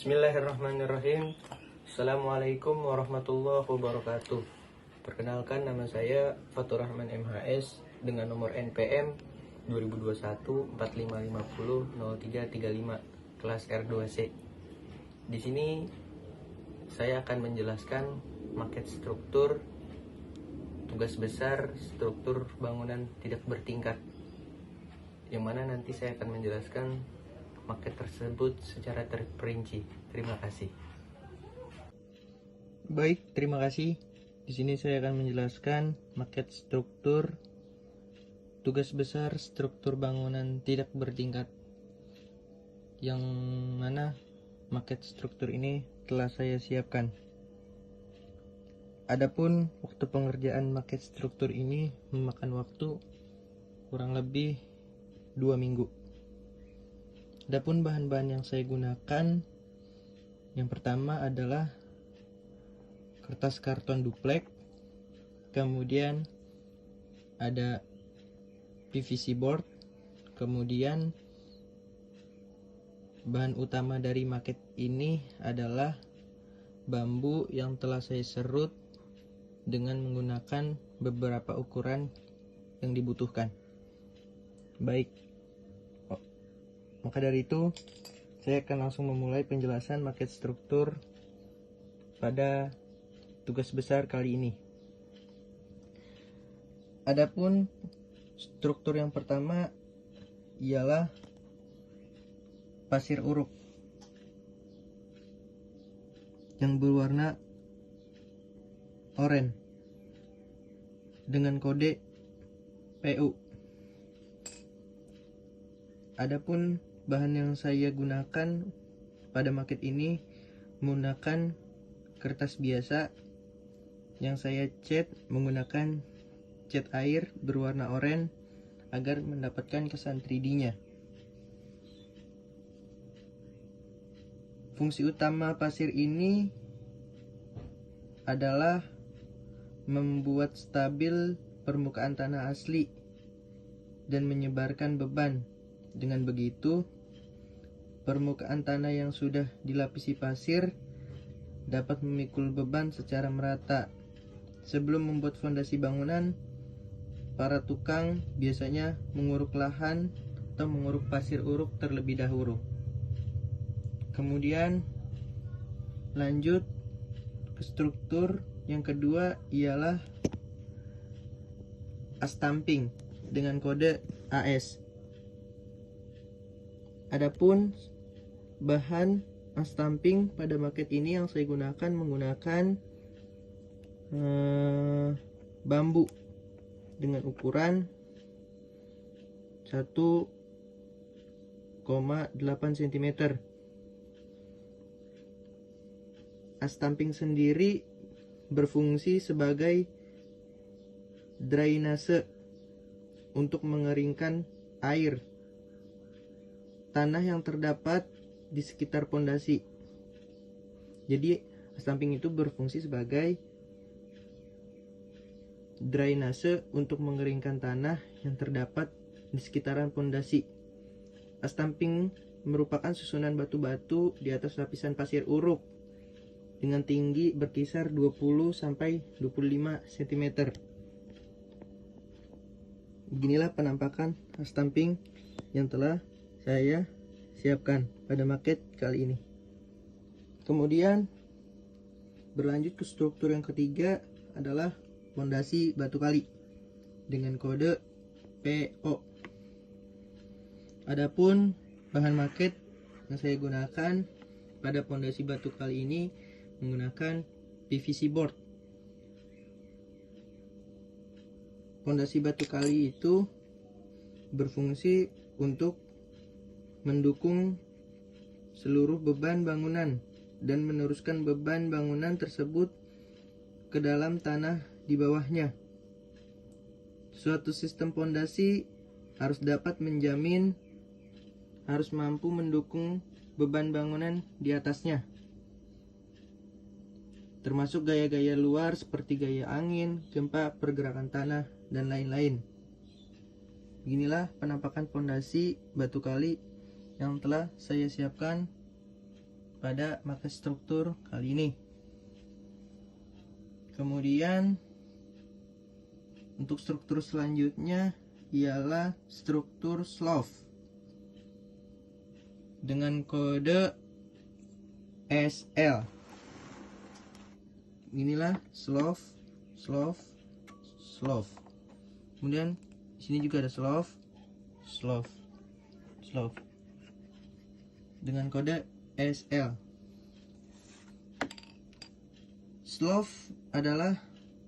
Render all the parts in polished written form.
Bismillahirrahmanirrahim. Assalamualaikum warahmatullahi wabarakatuh. Perkenalkan, nama saya Fatur Rahman MHS dengan nomor NPM 2021 4550 0335 kelas R2C. Di sini saya akan menjelaskan maket struktur tugas besar struktur bangunan tidak bertingkat, yang mana nanti saya akan menjelaskan maket tersebut secara terperinci. Terima kasih. Baik, terima kasih. Di sini saya akan menjelaskan maket struktur tugas besar struktur bangunan tidak bertingkat, yang mana maket struktur ini telah saya siapkan. Adapun waktu pengerjaan maket struktur ini memakan waktu kurang lebih 2 minggu. Adapun bahan-bahan yang saya gunakan, yang pertama adalah kertas karton duplek, kemudian ada PVC board, kemudian bahan utama dari maket ini adalah bambu yang telah saya serut dengan menggunakan beberapa ukuran yang dibutuhkan. Baik, maka dari itu saya akan langsung memulai penjelasan maket struktur pada tugas besar kali ini. Adapun struktur yang pertama ialah pasir uruk yang berwarna oranye dengan kode PU. Adapun bahan yang saya gunakan pada maket ini menggunakan kertas biasa yang saya cat menggunakan cat air berwarna oranye agar mendapatkan kesan 3D-nya. Fungsi utama pasir ini adalah membuat stabil permukaan tanah asli dan menyebarkan beban. Dengan begitu, permukaan tanah yang sudah dilapisi pasir dapat memikul beban secara merata. Sebelum membuat fondasi bangunan, para tukang biasanya menguruk lahan atau menguruk pasir uruk terlebih dahulu. Kemudian lanjut ke struktur yang kedua ialah astamping dengan kode AS. Adapun bahan astamping pada maket ini yang saya gunakan menggunakan bambu dengan ukuran 1,8 cm. Astamping sendiri berfungsi sebagai drainase untuk mengeringkan air tanah yang terdapat di sekitar pondasi. Jadi astamping itu berfungsi sebagai drainase untuk mengeringkan tanah yang terdapat di sekitaran pondasi. Astamping merupakan susunan batu-batu di atas lapisan pasir uruk dengan tinggi berkisar 20 sampai 25 cm. Beginilah penampakan astamping yang telah saya siapkan pada maket kali ini. Kemudian berlanjut ke struktur yang ketiga adalah fondasi batu kali dengan kode PO. Adapun bahan maket yang saya gunakan pada fondasi batu kali ini menggunakan PVC board. Fondasi batu kali itu berfungsi untuk mendukung seluruh beban bangunan dan meneruskan beban bangunan tersebut ke dalam tanah di bawahnya. Suatu sistem fondasi harus dapat menjamin, harus mampu mendukung beban bangunan di atasnya, termasuk gaya-gaya luar seperti gaya angin, gempa, pergerakan tanah, dan lain-lain. Beginilah penampakan fondasi batu kali yang telah saya siapkan pada market struktur kali ini. Kemudian untuk struktur selanjutnya ialah struktur slope dengan kode SL. Inilah slope. Kemudian di sini juga ada slope dengan kode SL. Slope adalah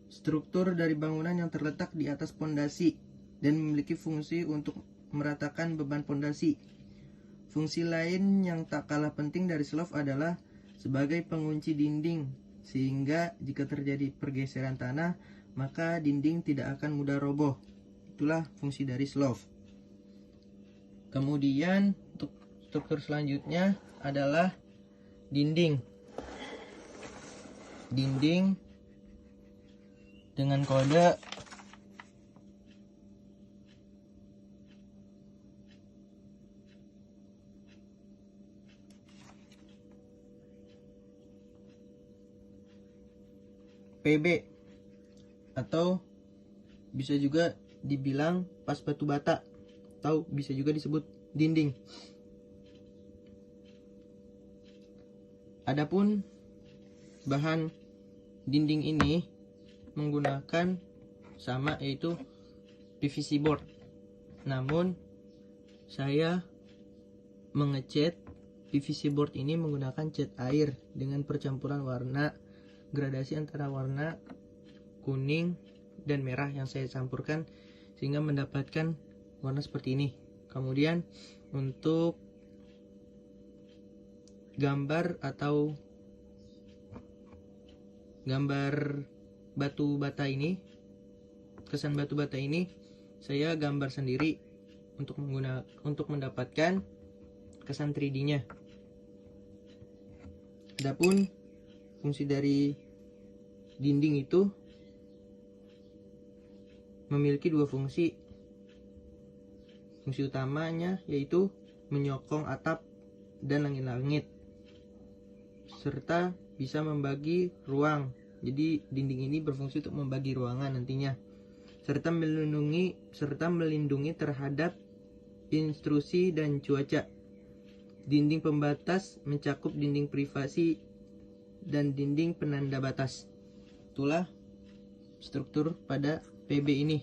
struktur dari bangunan yang terletak di atas pondasi dan memiliki fungsi untuk meratakan beban pondasi. Fungsi lain yang tak kalah penting dari slope adalah sebagai pengunci dinding, sehingga jika terjadi pergeseran tanah, maka dinding tidak akan mudah roboh. Itulah fungsi dari slope. Kemudian untuk struktur selanjutnya adalah dinding dengan kode PB atau bisa juga dibilang pas batu bata atau bisa juga disebut dinding. Adapun bahan dinding ini menggunakan sama, yaitu PVC board. Namun saya mengecat PVC board ini menggunakan cat air dengan percampuran warna, gradasi antara warna kuning dan merah yang saya campurkan sehingga mendapatkan warna seperti ini. Kemudian untuk gambar atau gambar batu bata ini, kesan batu bata ini saya gambar sendiri untuk mendapatkan kesan 3D-nya. Adapun fungsi dari dinding itu memiliki dua fungsi. Fungsi utamanya yaitu menyokong atap dan langit-langit, serta bisa membagi ruang. Jadi dinding ini berfungsi untuk membagi ruangan nantinya, serta melindungi terhadap intrusi dan cuaca. Dinding pembatas mencakup dinding privasi dan dinding penanda batas. Itulah struktur pada PB ini,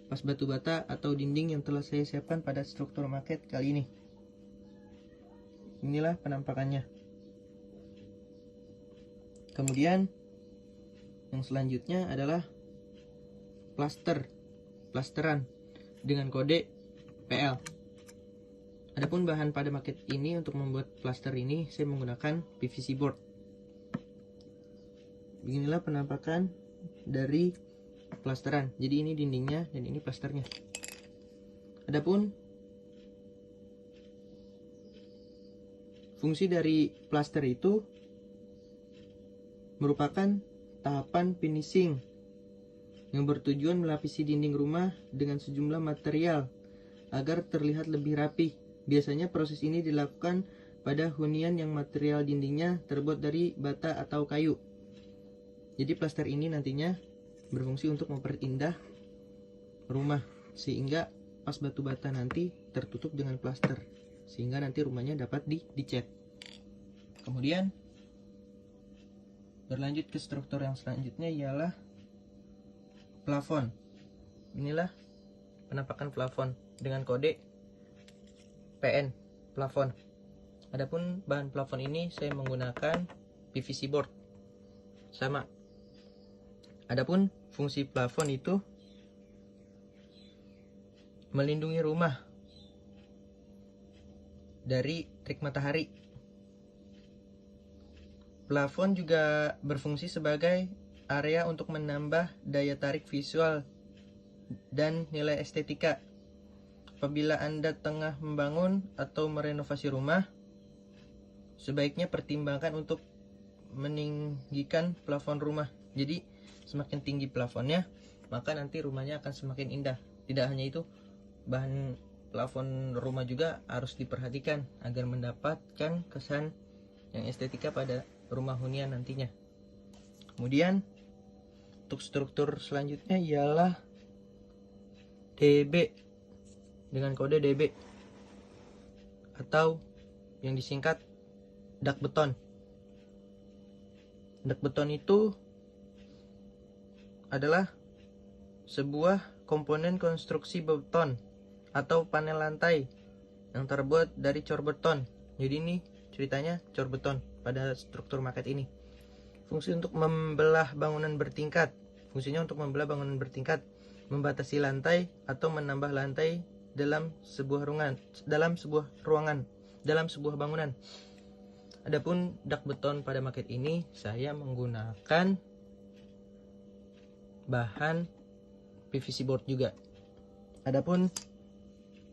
pas batu bata atau dinding yang telah saya siapkan pada struktur market kali ini. Inilah penampakannya. Kemudian yang selanjutnya adalah plasteran dengan kode PL. Adapun bahan pada market ini untuk membuat plaster ini saya menggunakan PVC board. Beginilah penampakan dari plasteran. Jadi ini dindingnya dan ini plasternya. Adapun fungsi dari plaster itu merupakan tahapan finishing yang bertujuan melapisi dinding rumah dengan sejumlah material agar terlihat lebih rapi. Biasanya proses ini dilakukan pada hunian yang material dindingnya terbuat dari bata atau kayu. Jadi plaster ini nantinya berfungsi untuk memperindah rumah sehingga pas batu bata nanti tertutup dengan plaster sehingga nanti rumahnya dapat dicat. Kemudian berlanjut ke struktur yang selanjutnya ialah plafon. Inilah penampakan plafon dengan kode PN plafon. Adapun bahan plafon ini saya menggunakan PVC board sama. Adapun fungsi plafon itu melindungi rumah dari terik matahari. Plafon juga berfungsi sebagai area untuk menambah daya tarik visual dan nilai estetika. Apabila Anda tengah membangun atau merenovasi rumah, sebaiknya pertimbangkan untuk meninggikan plafon rumah. Jadi semakin tinggi plafonnya, maka nanti rumahnya akan semakin indah. Tidak hanya itu, bahan plafon rumah juga harus diperhatikan agar mendapatkan kesan yang estetika pada rumah hunian nantinya. Kemudian untuk struktur selanjutnya ialah DB dengan kode DB atau yang disingkat dak beton. Dak beton itu adalah sebuah komponen konstruksi beton atau panel lantai yang terbuat dari cor beton. Jadi ini ceritanya cor beton pada struktur maket ini. Fungsinya untuk membelah bangunan bertingkat, membatasi lantai atau menambah lantai dalam sebuah bangunan. Adapun dak beton pada maket ini saya menggunakan bahan PVC board juga. Adapun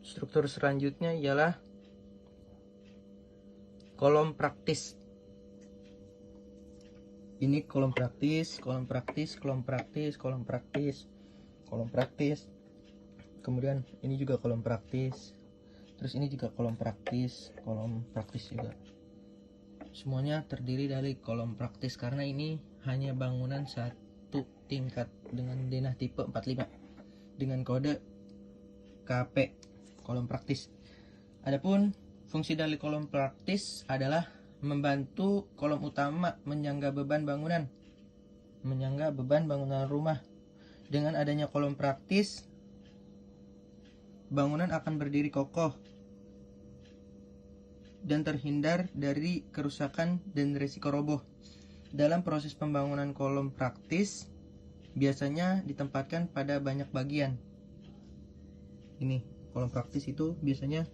struktur selanjutnya ialah kolom praktis. Ini kolom praktis. Kemudian ini juga kolom praktis. Terus ini juga kolom praktis juga. Semuanya terdiri dari kolom praktis karena ini hanya bangunan satu tingkat dengan denah tipe 45 dengan kode KP, kolom praktis. Adapun fungsi dari kolom praktis adalah membantu kolom utama menyangga beban bangunan rumah. Dengan adanya kolom praktis, bangunan akan berdiri kokoh dan terhindar dari kerusakan dan risiko roboh. Dalam proses pembangunan kolom praktis biasanya ditempatkan pada banyak bagian. Ini kolom praktis itu biasanya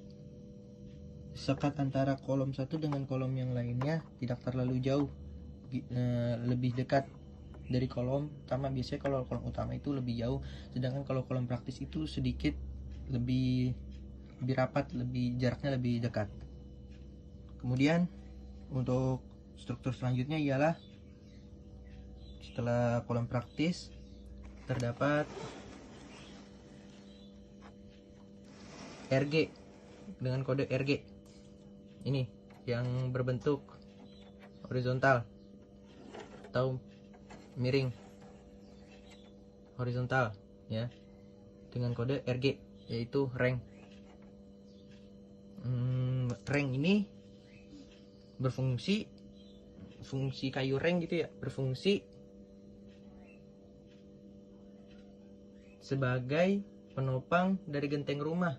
sekat antara kolom satu dengan kolom yang lainnya tidak terlalu jauh, lebih dekat dari kolom utama. Biasanya kalau kolom utama itu lebih jauh, sedangkan kalau kolom praktis itu sedikit lebih rapat, jaraknya lebih dekat. Kemudian untuk struktur selanjutnya ialah setelah kolom praktis terdapat RG dengan kode RG. Ini yang berbentuk horizontal atau miring horizontal ya, dengan kode RG yaitu reng. Reng ini fungsi kayu reng gitu ya, berfungsi sebagai penopang dari genteng rumah.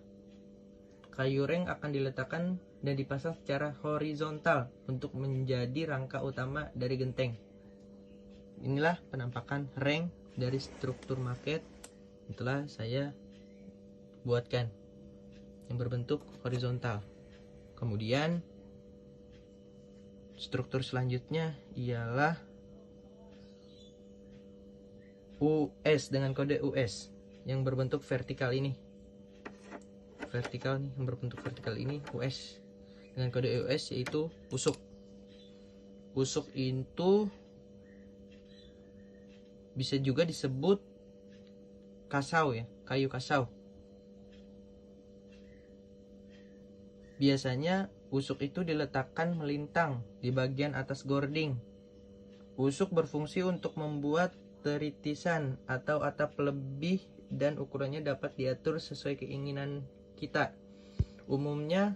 Kayu reng akan diletakkan dan dipasang secara horizontal untuk menjadi rangka utama dari genteng. Inilah penampakan reng dari struktur maket yang telah saya buatkan yang berbentuk horizontal. Kemudian struktur selanjutnya ialah US dengan kode US yang berbentuk vertikal ini. Yang berbentuk vertikal ini US dengan kode US yaitu usuk. Usuk itu bisa juga disebut kasau ya, kayu kasau. Biasanya usuk itu diletakkan melintang di bagian atas gording. Usuk berfungsi untuk membuat teritisan atau atap lebih dan ukurannya dapat diatur sesuai keinginan kita. Umumnya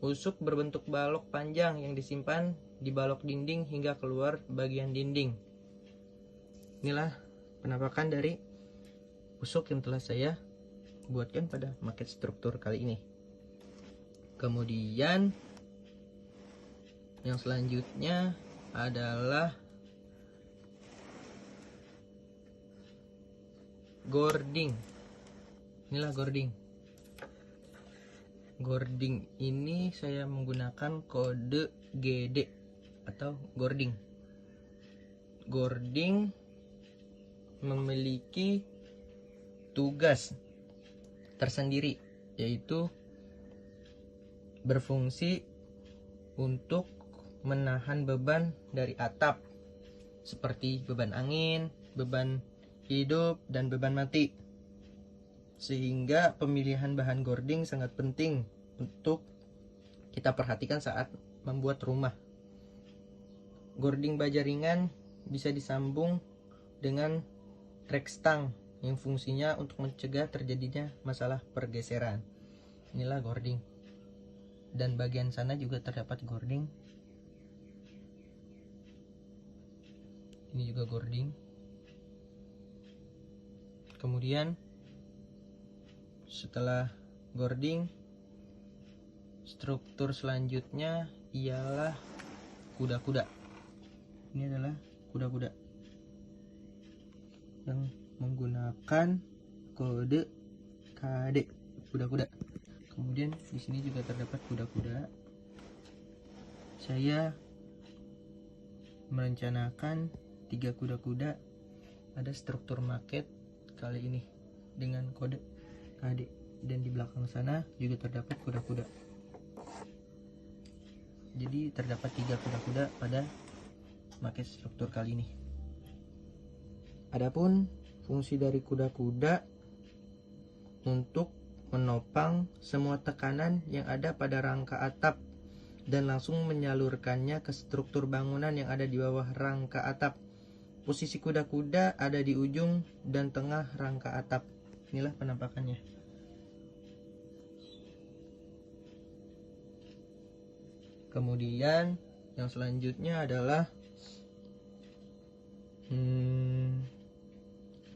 usuk berbentuk balok panjang yang disimpan di balok dinding hingga keluar bagian dinding. Inilah penampakan dari usuk yang telah saya buatkan pada maket struktur kali ini. Kemudian yang selanjutnya adalah gording. Inilah gording. Gording ini saya menggunakan kode GD atau gording. Gording memiliki tugas tersendiri, yaitu berfungsi untuk menahan beban dari atap seperti beban angin, beban hidup, dan beban mati. Sehingga pemilihan bahan gording sangat penting untuk kita perhatikan saat membuat rumah. gording baja ringan bisa disambung dengan rek stang yang fungsinya untuk mencegah terjadinya masalah pergeseran. Inilah gording, dan bagian sana juga terdapat gording. Ini juga gording. Kemudian setelah gording, struktur selanjutnya ialah kuda-kuda. Ini adalah kuda-kuda yang menggunakan kode KD, kuda-kuda. Kemudian di sini juga terdapat kuda-kuda. Saya merencanakan 3 kuda-kuda, ada struktur maket kali ini dengan kode KD, dan di belakang sana juga terdapat kuda-kuda. Jadi terdapat 3 kuda-kuda pada maket struktur kali ini. Adapun fungsi dari kuda-kuda untuk menopang semua tekanan yang ada pada rangka atap dan langsung menyalurkannya ke struktur bangunan yang ada di bawah rangka atap. Posisi kuda-kuda ada di ujung dan tengah rangka atap. Inilah penampakannya. Kemudian yang selanjutnya adalah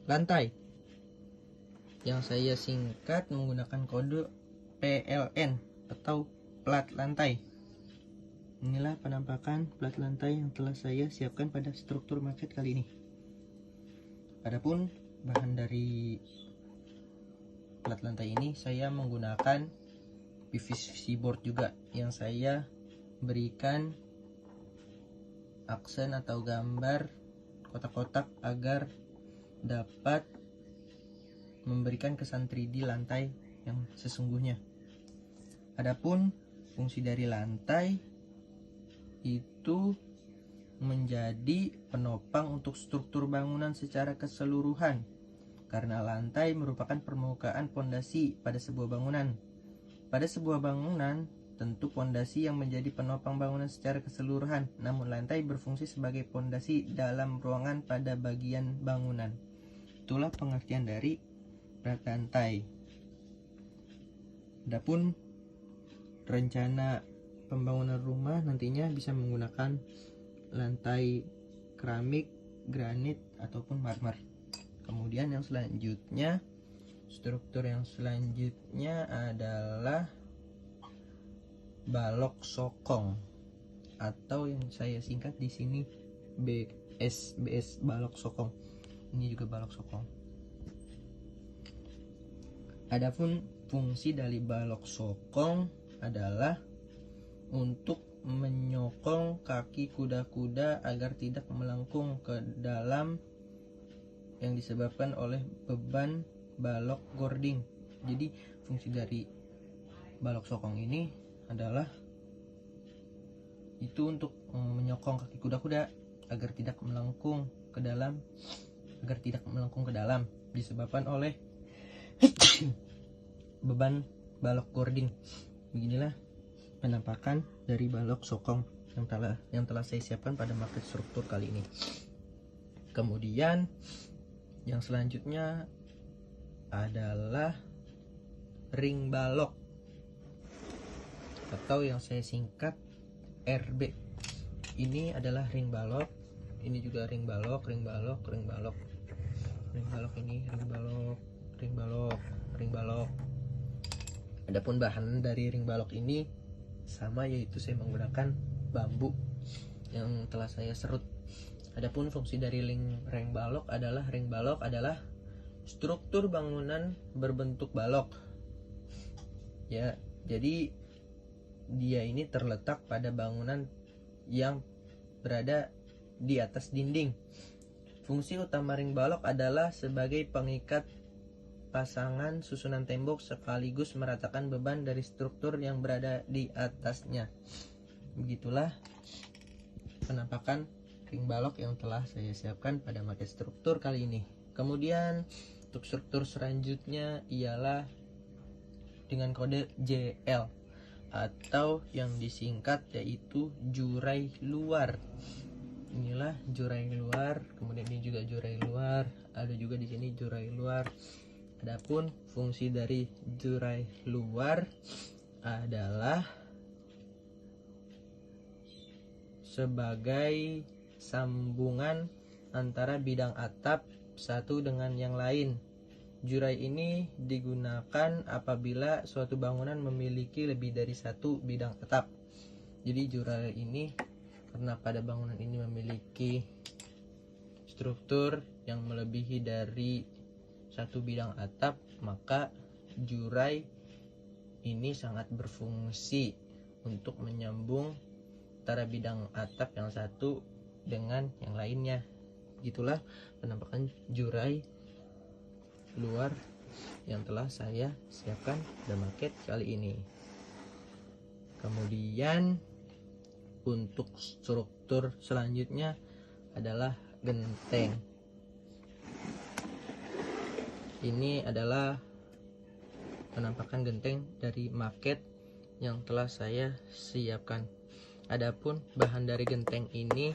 lantai, yang saya singkat menggunakan kode PLN atau plat lantai. Inilah penampakan plat lantai yang telah saya siapkan pada struktur maket kali ini. Adapun bahan dari plat lantai ini saya menggunakan PVC board juga, yang saya berikan aksen atau gambar kotak-kotak agar dapat memberikan kesan 3D lantai yang sesungguhnya. Adapun fungsi dari lantai itu menjadi penopang untuk struktur bangunan secara keseluruhan, karena lantai merupakan permukaan pondasi pada sebuah bangunan. Pada sebuah bangunan tentu pondasi yang menjadi penopang bangunan secara keseluruhan, namun lantai berfungsi sebagai pondasi dalam ruangan pada bagian bangunan. Itulah pengertian dari plat lantai. Adapun rencana pembangunan rumah nantinya bisa menggunakan lantai keramik, granit, ataupun marmer. Kemudian yang selanjutnya, struktur yang selanjutnya adalah balok sokong, atau yang saya singkat di sini BS balok sokong. Ini juga balok sokong. Adapun fungsi dari balok sokong adalah untuk menyokong kaki kuda-kuda agar tidak melengkung ke dalam yang disebabkan oleh beban balok gording. Jadi fungsi dari balok sokong ini adalah itu untuk menyokong kaki kuda-kuda agar tidak melengkung ke dalam, disebabkan oleh beban balok gording. Beginilah penampakan dari balok sokong yang telah saya siapkan pada maket struktur kali ini. Kemudian yang selanjutnya adalah ring balok, atau yang saya singkat RB. Ini adalah ring balok, ini juga ring balok ini ring balok. Adapun bahan dari ring balok ini sama, yaitu saya menggunakan bambu yang telah saya serut. Adapun fungsi dari ring balok adalah struktur bangunan berbentuk balok. Ya, jadi dia ini terletak pada bangunan yang berada di atas dinding. Fungsi utama ring balok adalah sebagai pengikat pasangan susunan tembok sekaligus meratakan beban dari struktur yang berada di atasnya. Begitulah penampakan ring balok yang telah saya siapkan pada maket struktur kali ini. Kemudian untuk struktur selanjutnya ialah dengan kode JL, atau yang disingkat yaitu jurai luar. Inilah jurai luar, kemudian ini juga jurai luar, ada juga di sini jurai luar. Adapun fungsi dari jurai luar adalah sebagai sambungan antara bidang atap satu dengan yang lain. Jurai ini digunakan apabila suatu bangunan memiliki lebih dari satu bidang atap. Jadi jurai ini karena pada bangunan ini memiliki struktur yang melebihi dari satu bidang atap, maka jurai ini sangat berfungsi untuk menyambung antara bidang atap yang satu dengan yang lainnya. Begitulah penampakan jurai luar yang telah saya siapkan pada maket kali ini. Kemudian untuk struktur selanjutnya adalah genteng. Ini adalah penampakan genteng dari maket yang telah saya siapkan. Adapun bahan dari genteng ini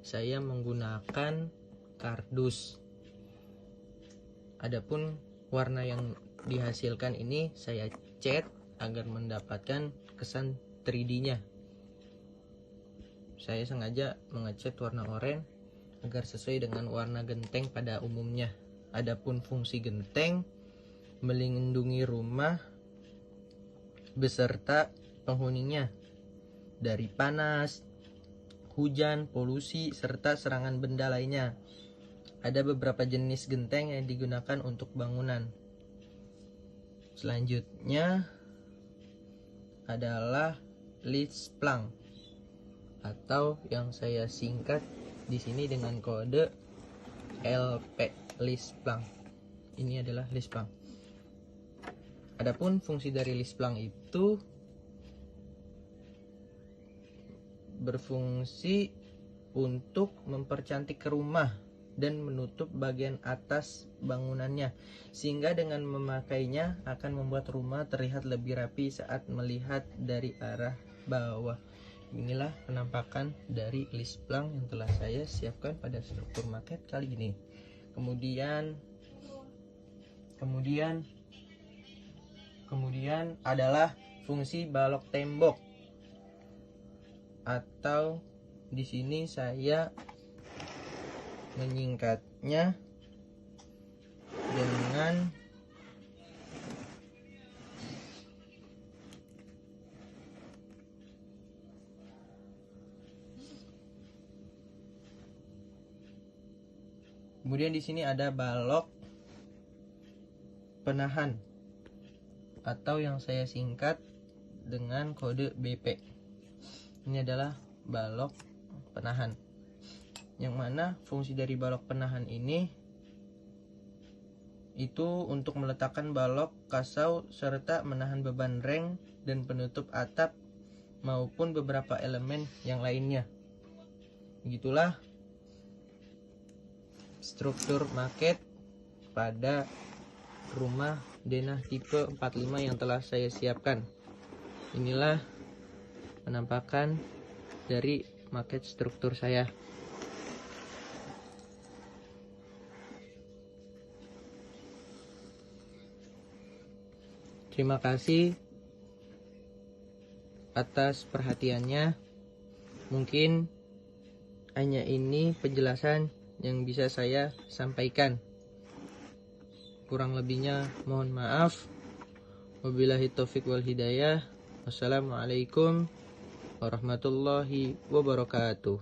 saya menggunakan kardus. Adapun warna yang dihasilkan ini saya cat agar mendapatkan kesan 3D-nya. Saya sengaja mengecat warna oranye agar sesuai dengan warna genteng pada umumnya. Adapun fungsi genteng melindungi rumah beserta penghuninya dari panas, hujan, polusi, serta serangan benda lainnya. Ada beberapa jenis genteng yang digunakan untuk bangunan. Selanjutnya adalah list plank atau yang saya singkat di sini dengan kode LP, list plank. Ini adalah list plank. Adapun fungsi dari list plank itu berfungsi untuk mempercantik rumah dan menutup bagian atas bangunannya, sehingga dengan memakainya akan membuat rumah terlihat lebih rapi saat melihat dari arah bawah. Inilah penampakan dari list plank yang telah saya siapkan pada struktur maket kali ini. Kemudian adalah fungsi balok tembok, atau di sini saya menyingkatnya dengan kemudian di sini ada balok penahan atau yang saya singkat dengan kode BP. Ini adalah balok penahan, yang mana fungsi dari balok penahan ini itu untuk meletakkan balok kasau serta menahan beban reng dan penutup atap maupun beberapa elemen yang lainnya. Begitulah struktur maket pada rumah denah tipe 45 yang telah saya siapkan. Inilah penampakan dari maket struktur saya. Terima kasih atas perhatiannya. Mungkin hanya ini penjelasan yang bisa saya sampaikan. Kurang lebihnya mohon maaf. Wabillahi taufik wal hidayah. Wassalamualaikum warahmatullahi wabarakatuh.